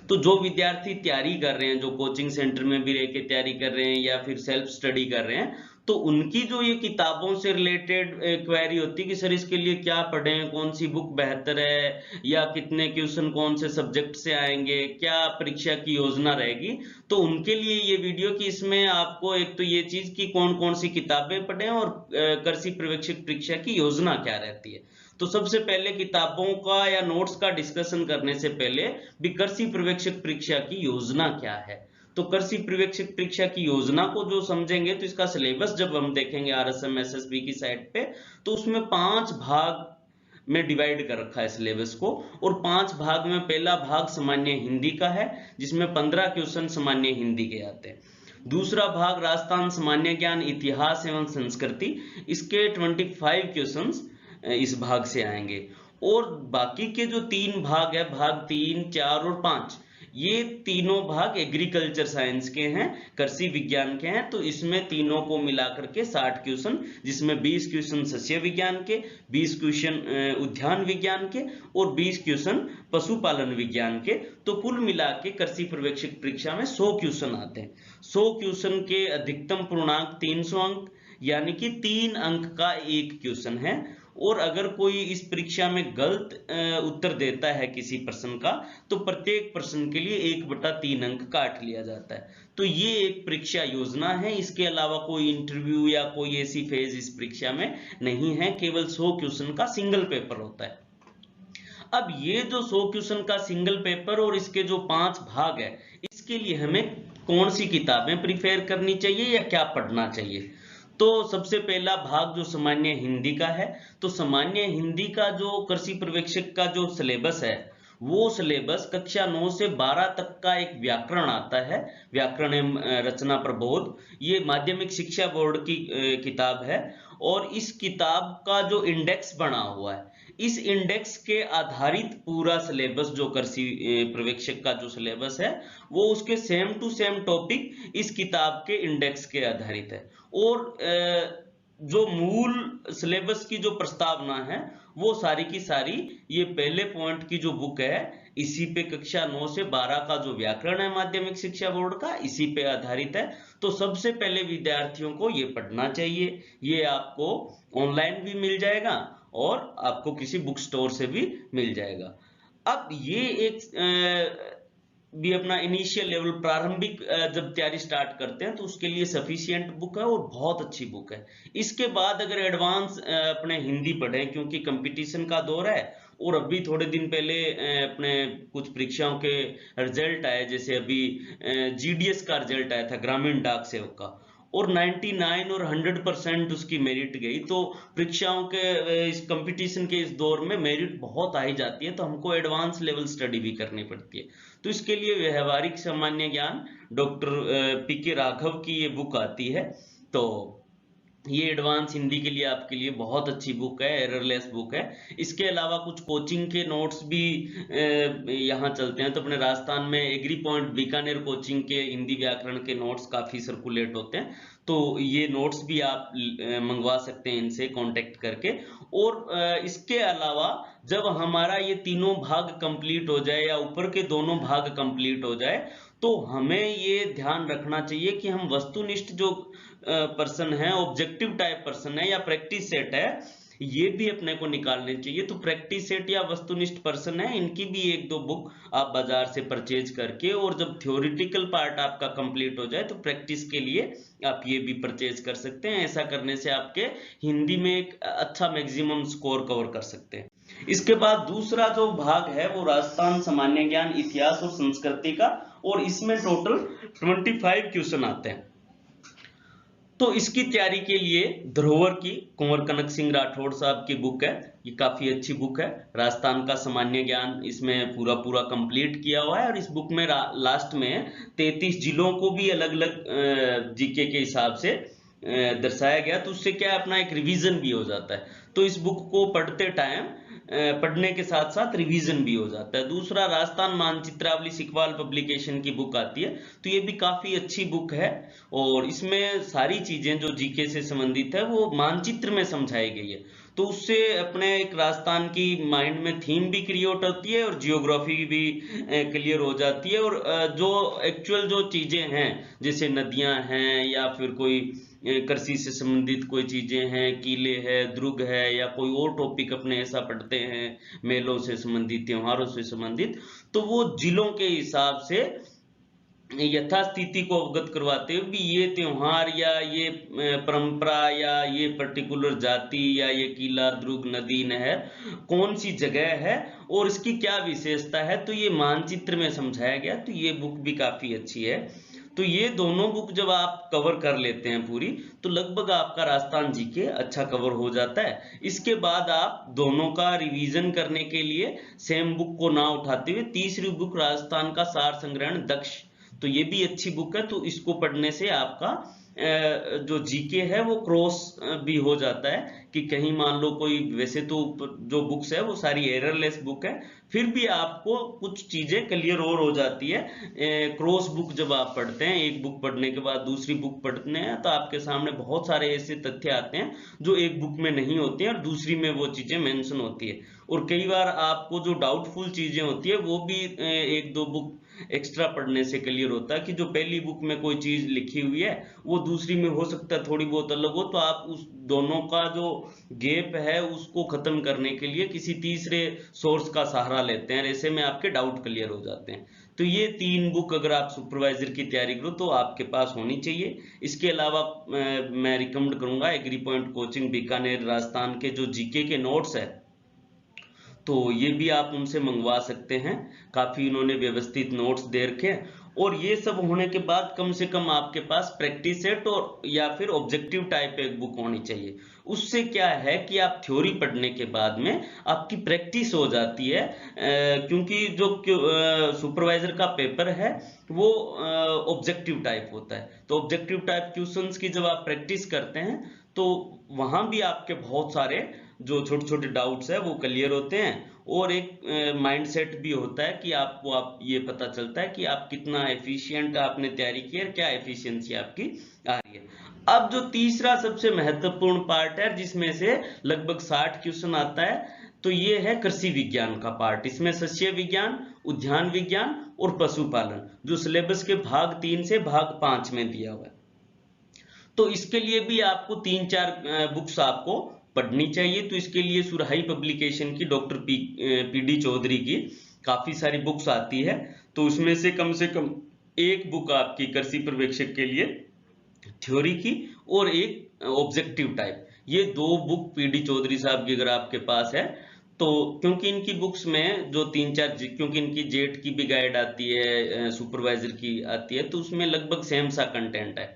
तो जो विद्यार्थी तैयारी कर रहे हैं, जो कोचिंग सेंटर में भी रह के तैयारी कर रहे हैं या फिर सेल्फ स्टडी कर रहे हैं, तो उनकी जो ये किताबों से रिलेटेड क्वेरी होती है कि सर इसके लिए क्या पढ़ें, कौन सी बुक बेहतर है, या कितने क्वेश्चन कौन से सब्जेक्ट से आएंगे, क्या परीक्षा की योजना रहेगी, तो उनके लिए ये वीडियो कि इसमें आपको एक तो ये चीज कि कौन कौन सी किताबें पढ़ें और कृषि पर्यवेक्षक परीक्षा की योजना क्या रहती है। तो सबसे पहले किताबों का या नोट्स का डिस्कशन करने से पहले भी कृषि पर्यवेक्षक परीक्षा की योजना क्या है। तो कृषि पर्यवेक्षक परीक्षा की योजना को जो समझेंगे तो इसका सिलेबस जब हम देखेंगे RSM SSB की साइट पे, तो उसमें 5 भाग में डिवाइड कर रखा है सिलेबस को, और 5 भाग में पहला भाग सामान्य हिंदी का है जिसमें 15 क्वेश्चन सामान्य हिंदी के आते हैं। दूसरा भाग राजस्थान सामान्य ज्ञान इतिहास एवं संस्कृति, इसके 25 क्वेश्चंस इस भाग से आएंगे। और बाकी के जो 3 भाग है, भाग 3, 4 और 5, ये तीनों भाग एग्रीकल्चर साइंस के हैं, कृषि विज्ञान के हैं। तो इसमें तीनों को मिलाकर के 60 क्वेश्चन, जिसमें 20 क्वेश्चन सस्य विज्ञान के, 20 क्वेश्चन उद्यान विज्ञान के और 20 क्वेश्चन पशुपालन विज्ञान के। तो कुल मिला के कृषि पर्यवेक्षक परीक्षा में 100 क्वेश्चन आते हैं। 100 क्वेश्चन के अधिकतम पूर्णांक 300 अंक, यानी कि 3 अंक का एक क्वेश्चन है। और अगर कोई इस परीक्षा में गलत उत्तर देता है किसी प्रश्न का, तो प्रत्येक प्रश्न के लिए 1/3 अंक काट लिया जाता है। तो ये एक परीक्षा योजना है, इसके अलावा कोई इंटरव्यू या कोई ऐसी फेज इस परीक्षा में नहीं है, केवल 100 क्वेश्चन का सिंगल पेपर होता है। अब ये जो 100 क्वेश्चन का सिंगल पेपर और इसके जो 5 भाग है, इसके लिए हमें कौन सी किताबें प्रिफेयर करनी चाहिए या क्या पढ़ना चाहिए। तो सबसे पहला भाग जो सामान्य हिंदी का है, तो सामान्य हिंदी का जो कृषि पर्यवेक्षक का जो सिलेबस है, वो सिलेबस कक्षा 9 से 12 तक का एक व्याकरण आता है, व्याकरण एवं रचना प्रबोध। ये माध्यमिक शिक्षा बोर्ड की किताब है, और इस किताब का जो इंडेक्स बना हुआ है, इस इंडेक्स के आधारित पूरा सिलेबस जो कृषि पर्यवेक्षक का जो सिलेबस है, वो उसके सेम टू सेम टॉपिक इस किताब के इंडेक्स के आधारित है। और जो मूल सिलेबस की जो प्रस्तावना है, वो सारी की सारी ये पहले पॉइंट की जो बुक है, इसी पे कक्षा 9 से 12 का जो व्याकरण है माध्यमिक शिक्षा बोर्ड का, इसी पे आधारित है। तो सबसे पहले विद्यार्थियों को ये पढ़ना चाहिए। ये आपको ऑनलाइन भी मिल जाएगा और आपको किसी बुक स्टोर से भी मिल जाएगा। अब ये एक भी अपना इनिशियल लेवल, प्रारंभिक जब तैयारी स्टार्ट करते हैं, तो उसके लिए सफिशिएंट बुक है और बहुत अच्छी बुक है। इसके बाद अगर एडवांस अपने हिंदी पढ़ें, क्योंकि कंपटीशन का दौर है, और अभी थोड़े दिन पहले अपने कुछ परीक्षाओं के रिजल्ट आए, जैसे अभी GDS का रिजल्ट आया था, ग्रामीण डाक सेवक का, और 99 और 100% उसकी मेरिट गई। तो परीक्षाओं के इस कंपटीशन के इस दौर में मेरिट बहुत आई जाती है, तो हमको एडवांस लेवल स्टडी भी करनी पड़ती है। तो इसके लिए व्यवहारिक सामान्य ज्ञान डॉक्टर PK राघव की ये बुक आती है। तो ये एडवांस हिंदी के लिए आपके लिए बहुत अच्छी बुक है, एररलेस बुक है। इसके अलावा कुछ कोचिंग के नोट्स भी यहाँ चलते हैं। तो अपने राजस्थान में एग्री पॉइंट बीकानेर कोचिंग के हिंदी व्याकरण के नोट्स काफी सर्कुलेट होते हैं, तो ये नोट्स भी आप मंगवा सकते हैं इनसे कांटेक्ट करके। और इसके अलावा जब हमारा ये तीनों भाग कंप्लीट हो जाए या ऊपर के दोनों भाग कंप्लीट हो जाए, तो हमें ये ध्यान रखना चाहिए कि हम वस्तुनिष्ठ जो पर्सन है, ऑब्जेक्टिव टाइप पर्सन है, या प्रैक्टिस सेट है, ये भी अपने को निकालने चाहिए। तो प्रैक्टिस सेट या वस्तुनिष्ठ पर्सन है, इनकी भी 1-2 बुक आप बाजार से परचेज करके, और जब थ्योरेटिकल पार्ट आपका कंप्लीट हो जाए, तो प्रैक्टिस के लिए आप ये भी परचेज कर सकते हैं। ऐसा करने से आपके हिंदी में एक अच्छा मैक्सिमम स्कोर कवर कर सकते हैं। इसके बाद दूसरा जो भाग है, वो राजस्थान सामान्य ज्ञान इतिहास और संस्कृति का, और इसमें टोटल 25 क्वेश्चन आते हैं। तो इसकी तैयारी के लिए धरोहर की कुंवर कनक सिंह राठौड़ साहब की बुक है, ये काफी अच्छी बुक है। राजस्थान का सामान्य ज्ञान इसमें पूरा कंप्लीट किया हुआ है, और इस बुक में लास्ट में 33 जिलों को भी अलग अलग जीके के हिसाब से दर्शाया गया। तो उससे क्या है, अपना एक रिवीजन भी हो जाता है। तो इस बुक को पढ़ते टाइम पढ़ने के साथ साथ रिवीजन भी हो जाता है। दूसरा, राजस्थान मानचित्रावली सिकवाल पब्लिकेशन की बुक आती है, तो ये भी काफी अच्छी बुक है और इसमें सारी चीजें जो जीके से संबंधित है वो मानचित्र में समझाई गई है, तो उससे अपने एक राजस्थान की माइंड में थीम भी क्रिएट होती है और जियोग्राफी भी क्लियर हो जाती है, और जो एक्चुअल जो चीजें हैं जैसे नदियां हैं या फिर कोई कृषि से संबंधित कोई चीजें हैं, किले है, दुर्ग है, या कोई और टॉपिक अपने ऐसा पढ़ते हैं मेलों से संबंधित, त्योहारों से संबंधित, तो वो जिलों के हिसाब से यथास्थिति को अवगत करवाते हुए भी ये त्योहार या ये परंपरा या ये पर्टिकुलर जाति या ये किला, दुर्ग, नदी, नहर कौन सी जगह है और इसकी क्या विशेषता है, तो ये मानचित्र में समझाया गया। तो ये बुक भी काफी अच्छी है। तो ये दोनों बुक जब आप कवर कर लेते हैं पूरी, तो लगभग आपका राजस्थान जीके अच्छा कवर हो जाता है। इसके बाद आप दोनों का रिवीजन करने के लिए सेम बुक को ना उठाते हुए तीसरी बुक राजस्थान का सार संग्रहण दक्ष, तो ये भी अच्छी बुक है। तो इसको पढ़ने से आपका जो जीके है वो क्रॉस भी हो जाता है कि कहीं मान लो कोई, वैसे तो जो बुक्स है वो सारी एररलेस बुक है, फिर भी आपको कुछ चीजें क्लियर और हो जाती है। क्रॉस बुक जब आप पढ़ते हैं, एक बुक पढ़ने के बाद दूसरी बुक पढ़ते हैं, तो आपके सामने बहुत सारे ऐसे तथ्य आते हैं जो एक बुक में नहीं होते हैं और दूसरी में वो चीजें मेंशन होती है। और कई बार आपको जो डाउटफुल चीजें होती है वो भी एक दो बुक एक्स्ट्रा पढ़ने से क्लियर होता है कि जो पहली बुक में कोई चीज लिखी हुई है वो दूसरी में हो सकता है थोड़ी बहुत अलग हो, तो आप उस दोनों का जो गैप है उसको खत्म करने के लिए किसी तीसरे सोर्स का सहारा लेते हैं, ऐसे में आपके डाउट क्लियर हो जाते हैं। तो ये 3 बुक अगर आप सुपरवाइजर की तैयारी करो तो आपके पास होनी चाहिए। इसके अलावा मैं रिकमेंड करूंगा agri point coaching Bikaner Rajasthan के जो जीके के नोट्स है, तो ये भी आप उनसे मंगवा सकते हैं। काफी उन्होंने व्यवस्थित नोट्स दे रखे हैं। और ये सब होने के बाद कम से कम आपके पास प्रैक्टिस सेट और या फिर ऑब्जेक्टिव टाइप एक बुक होनी चाहिए। उससे क्या है कि आप थ्योरी पढ़ने के बाद में आपकी प्रैक्टिस हो जाती है, क्योंकि जो सुपरवाइजर का पेपर है वो ऑब्जेक्टिव टाइप होता है। तो ऑब्जेक्टिव टाइप क्वेश्चंस की जब आप प्रैक्टिस करते हैं तो वहां भी आपके बहुत सारे जो छोटे छोटे डाउट्स है वो क्लियर होते हैं, और एक माइंडसेट भी होता है कि आपको आप ये पता चलता है कि आप कितना एफिशिएंट आपने तैयारी की है, क्या एफिशिएंसी आपकी आ रही है। अब जो तीसरा सबसे महत्वपूर्ण पार्ट है जिसमें से लगभग 60 क्वेश्चन आता है, तो ये है कृषि विज्ञान का पार्ट। इसमें सस्य विज्ञान, उद्यान विज्ञान और पशुपालन, जो सिलेबस के भाग 3 से भाग 5 में दिया हुआ है। तो इसके लिए भी आपको 3-4 बुक्स आपको पढ़नी चाहिए। तो इसके लिए सुराही पब्लिकेशन की डॉक्टर पीडी चौधरी की काफी सारी बुक्स आती है, तो उसमें से कम एक बुक आपकी कृषि पर्यवेक्षक के लिए थ्योरी की और एक ऑब्जेक्टिव टाइप, ये 2 बुक पीडी चौधरी साहब की अगर आपके पास है तो, क्योंकि इनकी बुक्स में जो 3-4, क्योंकि इनकी जेट की भी गाइड आती है, सुपरवाइजर की आती है, तो उसमें लगभग सेम सा कंटेंट है।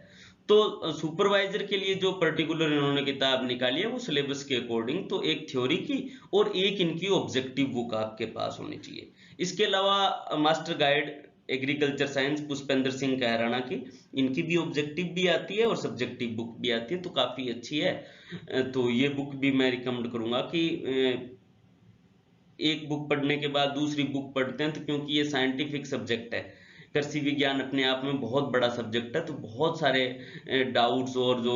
तो सुपरवाइजर के लिए जो पर्टिकुलर इन्होंने किताब निकाली है वो सिलेबस के अकॉर्डिंग, तो एक थ्योरी की और एक इनकी ऑब्जेक्टिव बुक आपके पास होनी चाहिए। इसके अलावा master guide agriculture science Pushpendra Singh Kahrana की, इनकी भी ऑब्जेक्टिव भी आती है और सब्जेक्टिव बुक भी आती है, तो काफी अच्छी है। तो ये बुक भी मैं रिकमेंड करूंगा कि एक बुक पढ़ने के बाद दूसरी बुक पढ़ते हैं, तो क्योंकि ये साइंटिफिक सब्जेक्ट है, कृषि विज्ञान अपने आप में बहुत बड़ा सब्जेक्ट है, तो बहुत सारे डाउट्स और जो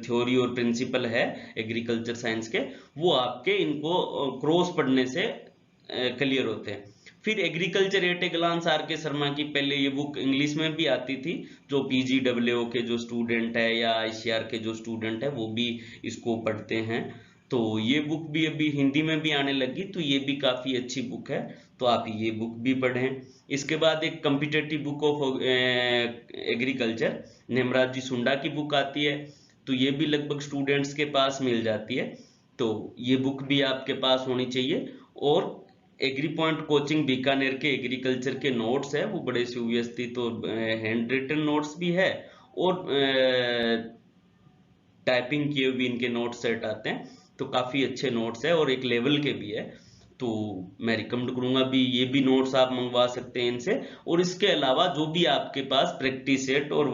थ्योरी और प्रिंसिपल है एग्रीकल्चर साइंस के, वो आपके इनको क्रॉस पढ़ने से क्लियर होते हैं। फिर agriculture at a glance R K Sharma की पहले ये बुक इंग्लिश में भी आती थी, जो PGWO के जो स्टूडेंट है या ICR के जो स्टूडेंट है वो भी इसको पढ़ते हैं। तो ये बुक भी अभी हिंदी में भी आने लगी, तो ये भी काफी अच्छी बुक है, तो आप ये बुक भी पढ़ें। इसके बाद एक कॉम्पिटिटिव बुक ऑफ एग्रीकल्चर नेमराज जी सुंडा की बुक आती है, तो ये भी लगभग स्टूडेंट्स के पास मिल जाती है, तो ये बुक भी आपके पास होनी चाहिए। और एग्री पॉइंट कोचिंग बीकानेर के एग्रीकल्चर के नोट्स है वो बड़े सुव्यवस्थित और हैंड रिटन नोट्स भी है, और टाइपिंग किए भी इनके नोट सेट आते हैं, तो काफी अच्छे नोट्स है और एक लेवल के भी है, तो मैं रिकमेंड करूंगा भी ये भी नोट्स आप मंगवा सकते हैं इनसे। और इसके अलावा जो भी आपके पास प्रैक्टिस सेट और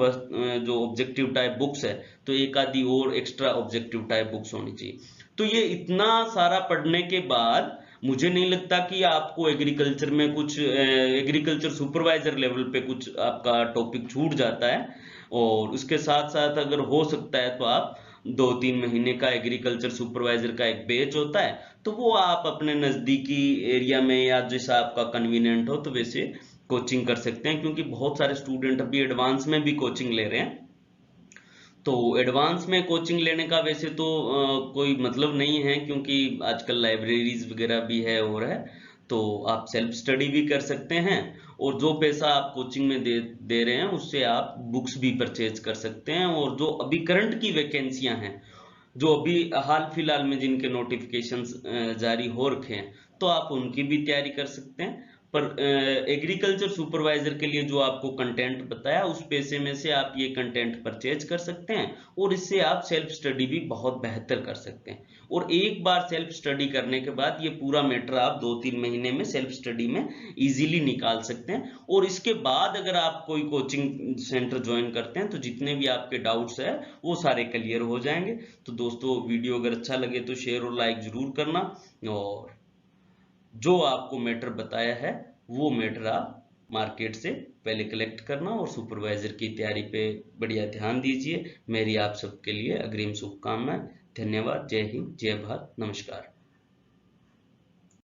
जो ऑब्जेक्टिव टाइप बुक्स है, तो एक आधी और एक्स्ट्रा ऑब्जेक्टिव टाइप बुक्स होनी चाहिए। तो ये इतना सारा पढ़ने के बाद मुझे नहीं लगता कि आपको एग्रीकल्चर में कुछ एग्रीकल्चर सुपरवाइजर लेवल पे कुछ आपका टॉपिक छूट जाता है। और उसके साथ साथ अगर हो सकता है तो आप 2-3 महीने का एग्रीकल्चर सुपरवाइजर का एक बैच होता है, तो वो आप अपने नजदीकी एरिया में या जैसा आपका कन्वीनियंट हो तो वैसे कोचिंग कर सकते हैं, क्योंकि बहुत सारे स्टूडेंट अभी एडवांस में भी कोचिंग ले रहे हैं। तो एडवांस में कोचिंग लेने का वैसे तो कोई मतलब नहीं है, क्योंकि आजकल लाइब्रेरीज वगैरह भी है और है, तो आप सेल्फ स्टडी भी कर सकते हैं। और जो पैसा आप कोचिंग में दे रहे हैं उससे आप बुक्स भी परचेज कर सकते हैं। और जो अभी करंट की वैकेंसियां हैं, जो अभी हाल फिलहाल में जिनके नोटिफिकेशंस जारी हो रखे हैं, तो आप उनकी भी तैयारी कर सकते हैं। पर एग्रीकल्चर सुपरवाइजर के लिए जो आपको कंटेंट बताया, उस पैसे में से आप ये कंटेंट परचेज कर सकते हैं और इससे आप सेल्फ स्टडी भी बहुत बेहतर कर सकते हैं। और एक बार सेल्फ स्टडी करने के बाद ये पूरा मैटर आप 2-3 महीने में सेल्फ स्टडी में इजीली निकाल सकते हैं। और इसके बाद अगर आप कोई कोचिंग सेंटर ज्वाइन करते हैं तो जितने भी आपके डाउट्स है वो सारे क्लियर हो जाएंगे। तो दोस्तों, वीडियो अगर अच्छा लगे तो शेयर और लाइक जरूर करना, और जो आपको मैटर बताया है वो मैटर आप मार्केट से पहले कलेक्ट करना और सुपरवाइजर की तैयारी पे बढ़िया ध्यान दीजिए। मेरी आप सबके लिए अग्रिम शुभकामनाएं। धन्यवाद। जय हिंद, जय भारत, नमस्कार।